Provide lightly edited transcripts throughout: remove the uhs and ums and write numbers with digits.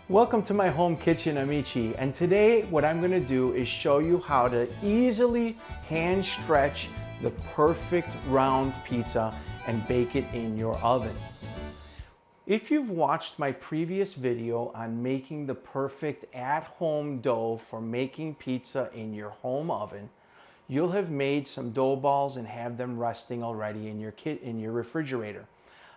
Welcome to my home kitchen, Amici, and today what I'm going to do is show you how to easily hand stretch the perfect round pizza and bake it in your oven. If you've watched my previous video on making the perfect at-home dough for making pizza in your home oven, you'll have made some dough balls and have them resting already in your refrigerator.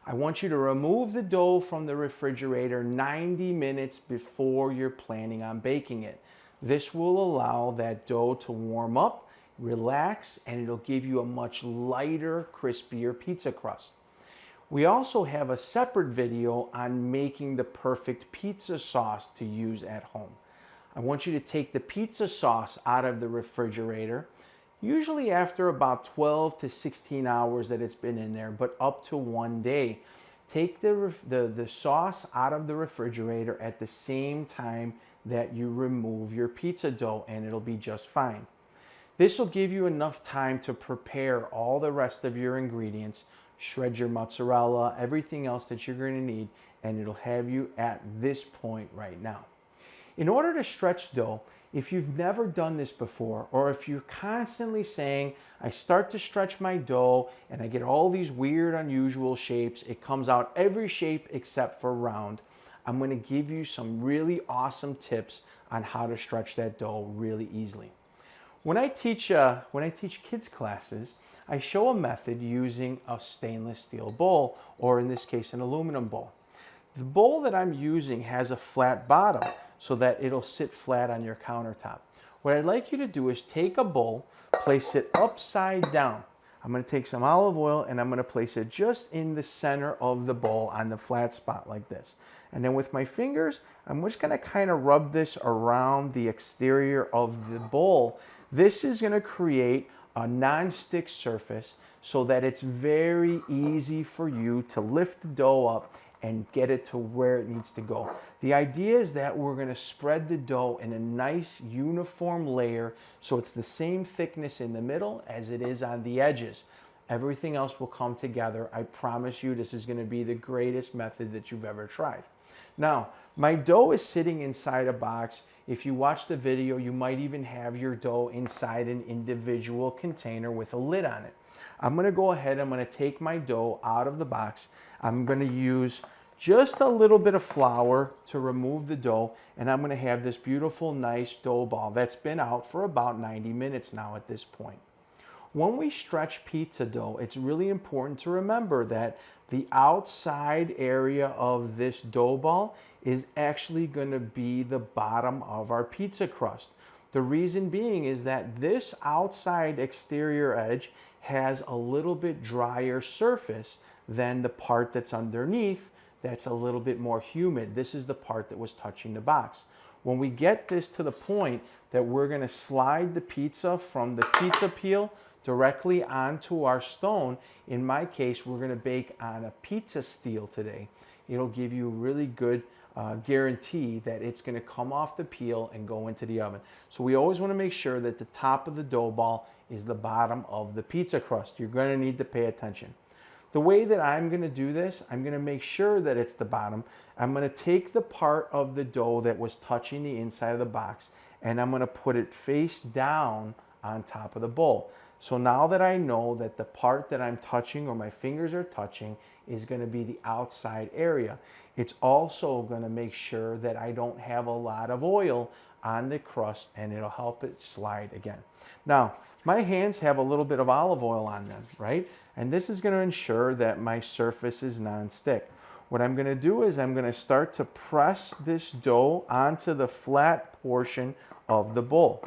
I want you to remove the dough from the refrigerator 90 minutes before you're planning on baking it. This will allow that dough to warm up, relax, and it'll give you a much lighter, crispier pizza crust. We also have a separate video on making the perfect pizza sauce to use at home. I want you to take the pizza sauce out of the refrigerator, usually after about 12 to 16 hours that it's been in there, but up to 1 day. Take the sauce out of the refrigerator at the same time that you remove your pizza dough and it'll be just fine. This will give you enough time to prepare all the rest of your ingredients, shred your mozzarella, everything else that you're going to need, and it'll have you at this point right now. In order to stretch dough, if you've never done this before, or if you're constantly saying, I start to stretch my dough and I get all these weird, unusual shapes, it comes out every shape except for round, I'm going to give you some really awesome tips on how to stretch that dough really easily. When I teach kids classes, I show a method using a stainless steel bowl, or in this case, an aluminum bowl. The bowl that I'm using has a flat bottom so that it'll sit flat on your countertop. What I'd like you to do is take a bowl, place it upside down. I'm going to take some olive oil and I'm going to place it just in the center of the bowl on the flat spot like this. And then with my fingers, I'm just going to kind of rub this around the exterior of the bowl. This is going to create a non-stick surface so that it's very easy for you to lift the dough up and get it to where it needs to go. The idea is that we're going to spread the dough in a nice uniform layer so it's the same thickness in the middle as it is on the edges. Everything else will come together. I promise you this is going to be the greatest method that you've ever tried. Now, my dough is sitting inside a box. If you watch the video, you might even have your dough inside an individual container with a lid on it. I'm going to go ahead, I'm going to take my dough out of the box. I'm going to use just a little bit of flour to remove the dough, and I'm going to have this beautiful, nice dough ball that's been out for about 90 minutes now at this point. When we stretch pizza dough, it's really important to remember that the outside area of this dough ball is actually going to be the bottom of our pizza crust. The reason being is that this outside exterior edge has a little bit drier surface than the part that's underneath that's a little bit more humid. This is the part that was touching the box. When we get this to the point that we're going to slide the pizza from the pizza peel directly onto our stone, in my case, we're going to bake on a pizza steel today. It'll give you a really good guarantee that it's going to come off the peel and go into the oven. So we always want to make sure that the top of the dough ball is the bottom of the pizza crust. You're going to need to pay attention. The way that I'm going to do this, I'm going to make sure that it's the bottom. I'm going to take the part of the dough that was touching the inside of the box and I'm going to put it face down on top of the bowl. So now that I know that the part that I'm touching or my fingers are touching is going to be the outside area, it's also going to make sure that I don't have a lot of oil on the crust and it'll help it slide again. Now, my hands have a little bit of olive oil on them, right? And this is going to ensure that my surface is non-stick. What I'm going to do is I'm going to start to press this dough onto the flat portion of the bowl.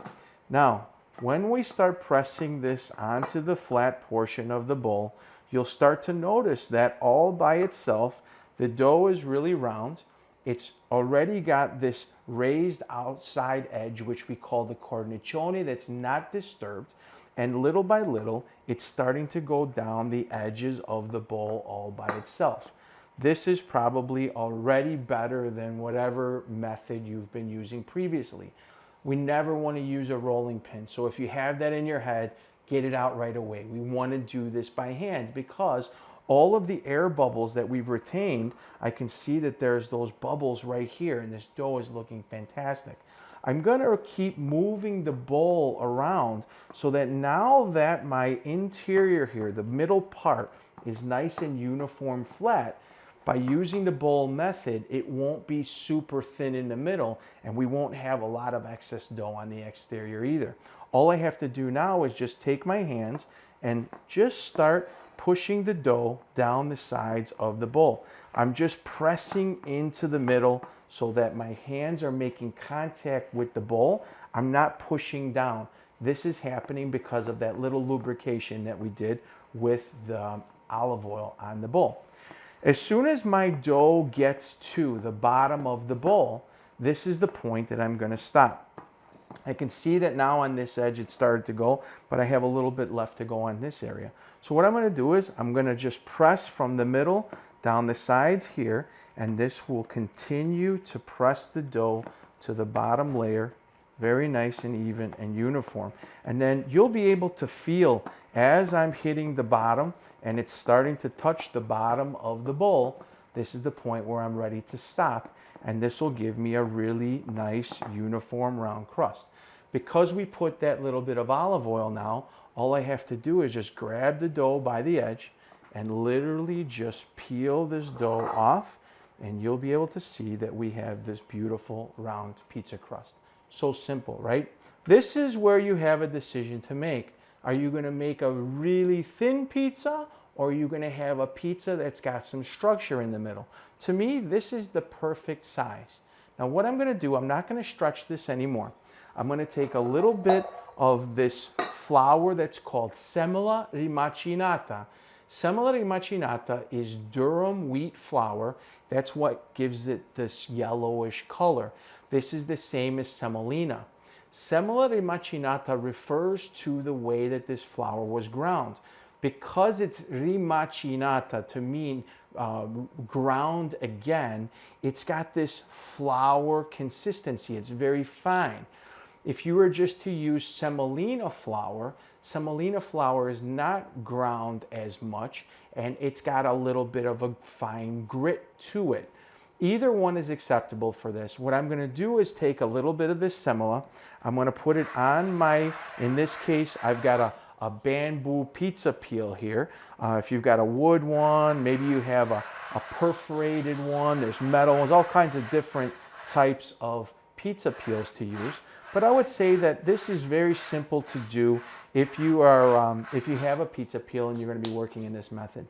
Now, when we start pressing this onto the flat portion of the bowl, you'll start to notice that all by itself, the dough is really round. It's already got this raised outside edge, which we call the cornicione, that's not disturbed. And little by little, it's starting to go down the edges of the bowl all by itself. This is probably already better than whatever method you've been using previously. We never want to use a rolling pin. So if you have that in your head, get it out right away. We want to do this by hand because all of the air bubbles that we've retained, I can see that there's those bubbles right here, and this dough is looking fantastic. I'm gonna keep moving the bowl around so that now that my interior here, the middle part, is nice and uniform flat, by using the bowl method, it won't be super thin in the middle, and we won't have a lot of excess dough on the exterior either. All I have to do now is just take my hands and just start pushing the dough down the sides of the bowl. I'm just pressing into the middle so that my hands are making contact with the bowl. I'm not pushing down. This is happening because of that little lubrication that we did with the olive oil on the bowl. As soon as my dough gets to the bottom of the bowl, this is the point that I'm going to stop. I can see that now on this edge it started to go, but I have a little bit left to go on this area. So what I'm going to do is I'm going to just press from the middle down the sides here, and this will continue to press the dough to the bottom layer, very nice and even and uniform. And then you'll be able to feel as I'm hitting the bottom and it's starting to touch the bottom of the bowl, this is the point where I'm ready to stop, and this will give me a really nice uniform round crust. Because we put that little bit of olive oil now, all I have to do is just grab the dough by the edge and literally just peel this dough off, and you'll be able to see that we have this beautiful round pizza crust. So simple, right? This is where you have a decision to make. Are you going to make a really thin pizza, or are you going to have a pizza that's got some structure in the middle? To me, this is the perfect size. Now what I'm going to do, I'm not going to stretch this anymore. I'm going to take a little bit of this flour that's called semola rimacinata. Semola rimacinata is durum wheat flour. That's what gives it this yellowish color. This is the same as semolina. Semola rimacinata refers to the way that this flour was ground. Because it's rimacinata to mean ground again, it's got this flour consistency. It's very fine. If you were just to use semolina flour is not ground as much, and it's got a little bit of a fine grit to it. Either one is acceptable for this. What I'm going to do is take a little bit of this semola. I'm going to put it on my, in this case, I've got a bamboo pizza peel here. If you've got a wood one, maybe you have a perforated one, there's metal ones, all kinds of different types of pizza peels to use. But I would say that this is very simple to do if you are, if you have a pizza peel and you're going to be working in this method.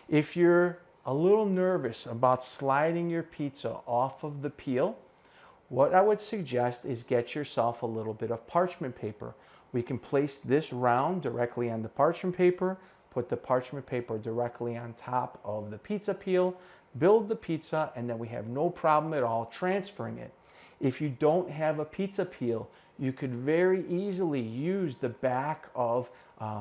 If you're a little nervous about sliding your pizza off of the peel, what I would suggest is get yourself a little bit of parchment paper. We can place this round directly on the parchment paper, put the parchment paper directly on top of the pizza peel, build the pizza, and then we have no problem at all transferring it. If you don't have a pizza peel, you could very easily use the back of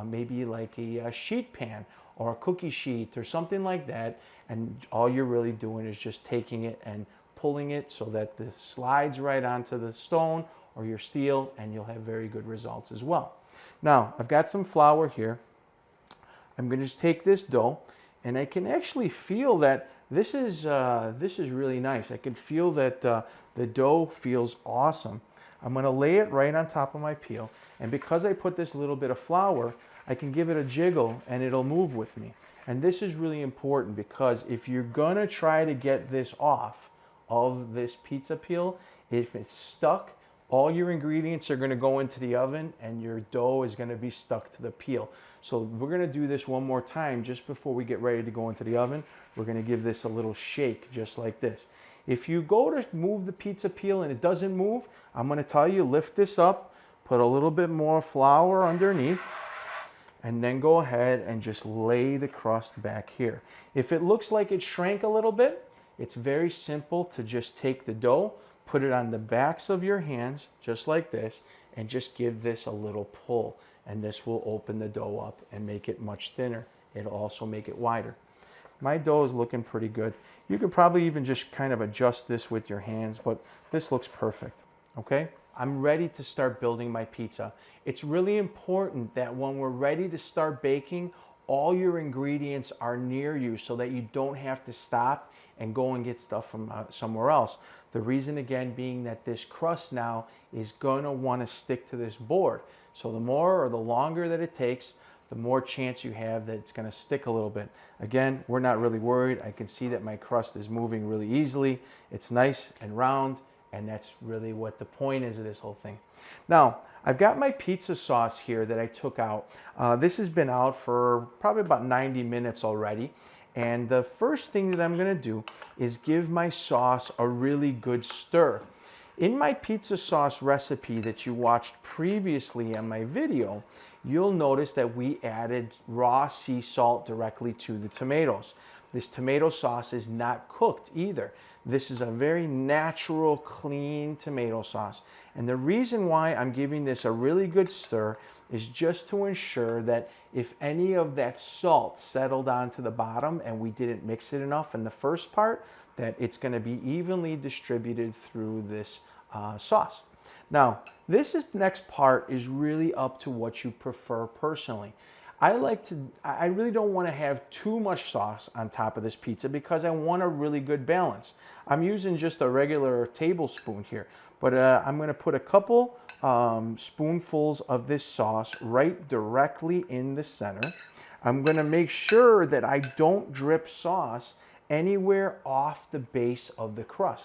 maybe like a sheet pan or a cookie sheet or something like that, and all you're really doing is just taking it and pulling it so that this slides right onto the stone or your steel, and you'll have very good results as well. Now, I've got some flour here. I'm going to just take this dough, and I can actually feel that this is really nice. I can feel that the dough feels awesome. I'm going to lay it right on top of my peel, and because I put this little bit of flour, I can give it a jiggle and it'll move with me. And this is really important because if you're going to try to get this off of this pizza peel, if it's stuck, all your ingredients are going to go into the oven and your dough is going to be stuck to the peel. So we're going to do this one more time just before we get ready to go into the oven. We're going to give this a little shake just like this. If you go to move the pizza peel and it doesn't move, I'm going to tell you, lift this up, put a little bit more flour underneath, and then go ahead and just lay the crust back here. If it looks like it shrank a little bit, it's very simple to just take the dough, put it on the backs of your hands, just like this, and just give this a little pull. And this will open the dough up and make it much thinner. It'll also make it wider. My dough is looking pretty good. You could probably even just kind of adjust this with your hands, but this looks perfect, okay? I'm ready to start building my pizza. It's really important that when we're ready to start baking, all your ingredients are near you so that you don't have to stop and go and get stuff from somewhere else. The reason again being that this crust now is going to want to stick to this board. So the more or the longer that it takes, the more chance you have that it's going to stick a little bit. Again, we're not really worried. I can see that my crust is moving really easily. It's nice and round, and that's really what the point is of this whole thing. Now, I've got my pizza sauce here that I took out. This has been out for probably about 90 minutes already. And the first thing that I'm going to do is give my sauce a really good stir. In my pizza sauce recipe that you watched previously on my video, you'll notice that we added raw sea salt directly to the tomatoes. This tomato sauce is not cooked either. This is a very natural, clean tomato sauce. And the reason why I'm giving this a really good stir is just to ensure that if any of that salt settled onto the bottom and we didn't mix it enough in the first part, that it's going to be evenly distributed through this sauce. Now, next part is really up to what you prefer personally. I really don't want to have too much sauce on top of this pizza because I want a really good balance. I'm using just a regular tablespoon here, but I'm going to put a couple spoonfuls of this sauce right directly in the center. I'm going to make sure that I don't drip sauce anywhere off the base of the crust.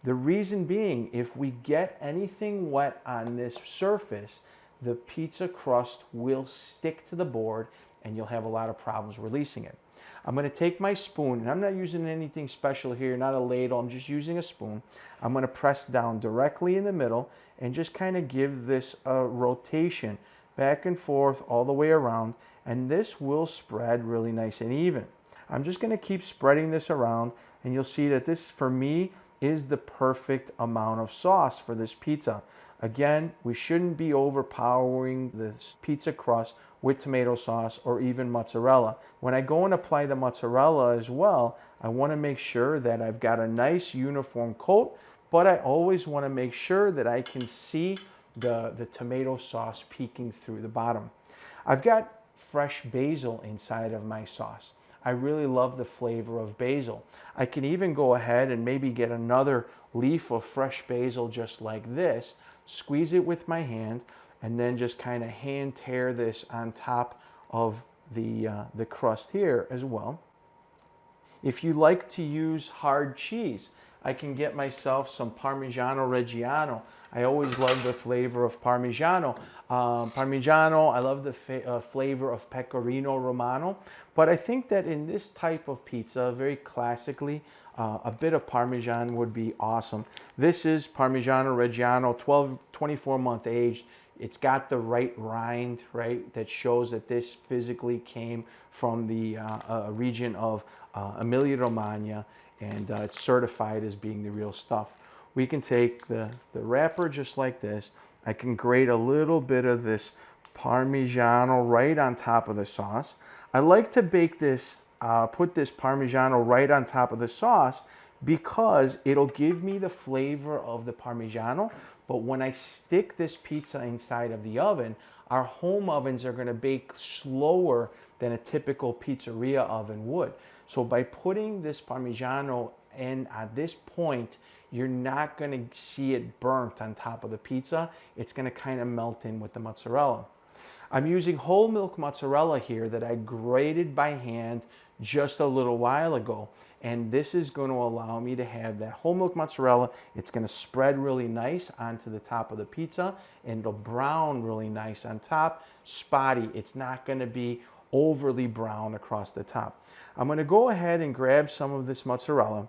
The reason being, if we get anything wet on this surface, the pizza crust will stick to the board and you'll have a lot of problems releasing it. I'm going to take my spoon, and I'm not using anything special here, not a ladle, I'm just using a spoon. I'm going to press down directly in the middle and just kind of give this a rotation back and forth all the way around, and this will spread really nice and even. I'm just going to keep spreading this around, and you'll see that this, for me, is the perfect amount of sauce for this pizza. Again, we shouldn't be overpowering this pizza crust with tomato sauce or even mozzarella. When I go and apply the mozzarella as well, I want to make sure that I've got a nice uniform coat, but I always want to make sure that I can see the tomato sauce peeking through the bottom. I've got fresh basil inside of my sauce. I really love the flavor of basil. I can even go ahead and maybe get another leaf of fresh basil just like this, squeeze it with my hand, and then just kind of hand tear this on top of the crust here as well. If you like to use hard cheese, I can get myself some Parmigiano Reggiano. I always love the flavor of Parmigiano. I love the flavor of Pecorino Romano. But I think that in this type of pizza, very classically, a bit of Parmesan would be awesome. This is Parmigiano Reggiano, 24-month aged. It's got the right rind, right, that shows that this physically came from the region of Emilia-Romagna, and it's certified as being the real stuff. We can take the wrapper just like this. I can grate a little bit of this Parmigiano right on top of the sauce. I like to bake this, put this Parmigiano right on top of the sauce because it'll give me the flavor of the Parmigiano. But when I stick this pizza inside of the oven, our home ovens are going to bake slower than a typical pizzeria oven would. So by putting this Parmigiano in at this point, you're not going to see it burnt on top of the pizza. It's going to kind of melt in with the mozzarella. I'm using whole milk mozzarella here that I grated by hand just a little while ago. And this is going to allow me to have that whole milk mozzarella. It's going to spread really nice onto the top of the pizza, and it'll brown really nice on top. Spotty. It's not going to be overly brown across the top. I'm going to go ahead and grab some of this mozzarella.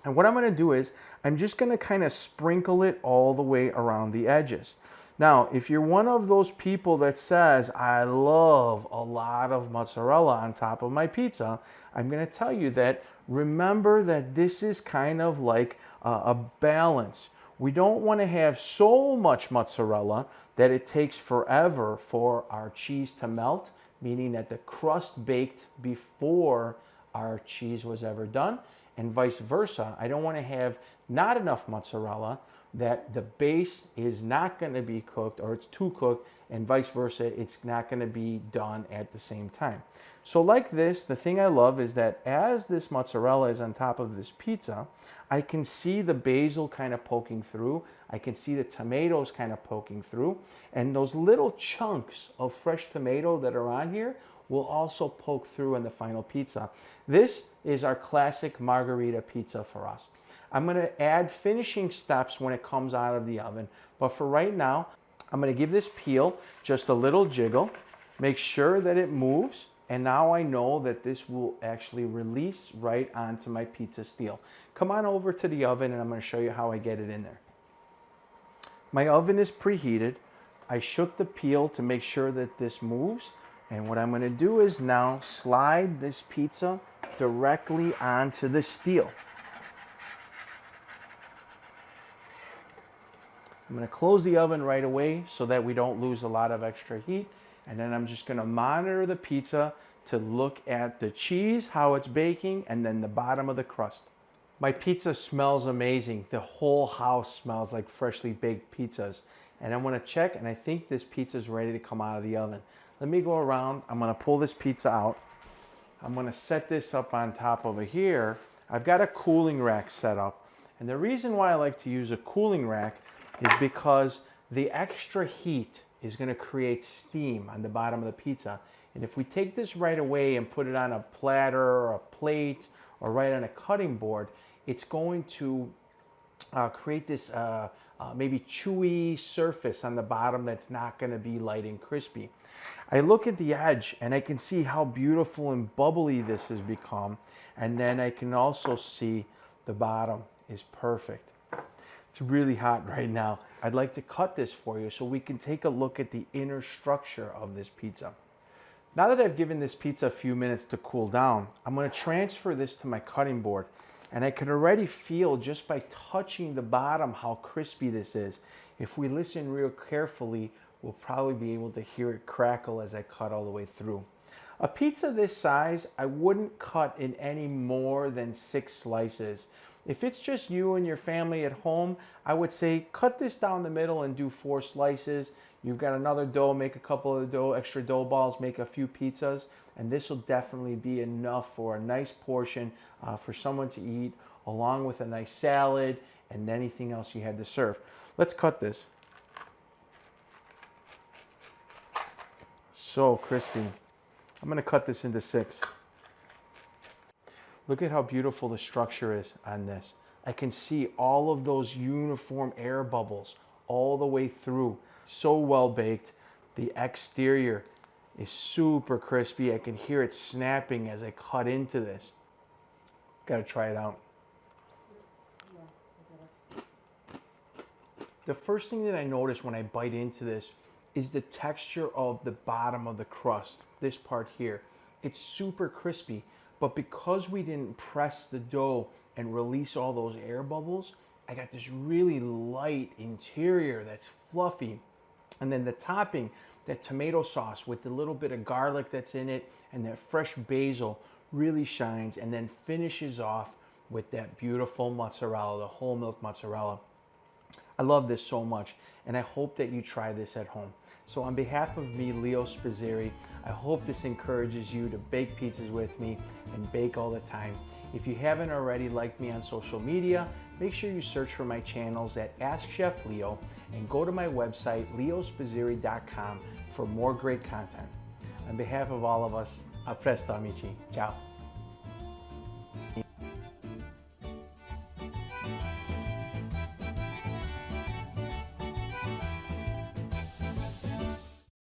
And what I'm going to do is I'm just going to kind of sprinkle it all the way around the edges. Now, if you're one of those people that says, I love a lot of mozzarella on top of my pizza, I'm going to tell you that remember that this is kind of like a balance. We don't want to have so much mozzarella that it takes forever for our cheese to melt, meaning that the crust baked before our cheese was ever done. and vice versa. I don't want to have not enough mozzarella that the base is not going to be cooked or it's too cooked, and vice versa, it's not going to be done at the same time. So like this, the thing I love is that as this mozzarella is on top of this pizza, I can see the basil kind of poking through. I can see the tomatoes kind of poking through. And those little chunks of fresh tomato that are on here will also poke through in the final pizza. This is our classic margherita pizza for us. I'm going to add finishing steps when it comes out of the oven. But for right now, I'm going to give this peel just a little jiggle. Make sure that it moves. And now I know that this will actually release right onto my pizza steel. Come on over to the oven and I'm going to show you how I get it in there. My oven is preheated. I shook the peel to make sure that this moves. And what I'm going to do is now slide this pizza directly onto the steel. I'm going to close the oven right away so that we don't lose a lot of extra heat. And then I'm just going to monitor the pizza to look at the cheese, how it's baking, and then the bottom of the crust. My pizza smells amazing. The whole house smells like freshly baked pizzas. And I want to check, and I think this pizza is ready to come out of the oven. Let me go around. I'm going to pull this pizza out. I'm going to set this up on top over here. I've got a cooling rack set up. And the reason why I like to use a cooling rack is because the extra heat is going to create steam on the bottom of the pizza. And if we take this right away and put it on a platter or a plate or right on a cutting board, it's going to create this maybe chewy surface on the bottom that's not going to be light and crispy. I look at the edge and I can see how beautiful and bubbly this has become. And then I can also see the bottom is perfect. It's really hot right now. I'd like to cut this for you so we can take a look at the inner structure of this pizza. Now that I've given this pizza a few minutes to cool down, I'm going to transfer this to my cutting board. And I can already feel just by touching the bottom how crispy this is. If we listen real carefully, we'll probably be able to hear it crackle as I cut all the way through. A pizza this size, I wouldn't cut in any more than 6 slices. If it's just you and your family at home, I would say cut this down the middle and do 4 slices. You've got another dough, make a couple of extra dough balls, make a few pizzas, and this will definitely be enough for a nice portion for someone to eat, along with a nice salad and anything else you had to serve. Let's cut this. So crispy. I'm going to cut this into 6. Look at how beautiful the structure is on this. I can see all of those uniform air bubbles all the way through. So well baked. The exterior is super crispy. I can hear it snapping as I cut into this. Gotta try it out. The first thing that I notice when I bite into this is the texture of the bottom of the crust, this part here. It's super crispy, but because we didn't press the dough and release all those air bubbles, I got this really light interior that's fluffy. And then the topping, that tomato sauce with the little bit of garlic that's in it and that fresh basil really shines, and then finishes off with that beautiful mozzarella, the whole milk mozzarella. I love this so much, and I hope that you try this at home. So on behalf of me, Leo Spizzirri, I hope this encourages you to bake pizzas with me and bake all the time. If you haven't already liked me on social media, make sure you search for my channels at Ask Chef Leo and go to my website, leospizzirri.com, for more great content. On behalf of all of us, a presto amici. Ciao.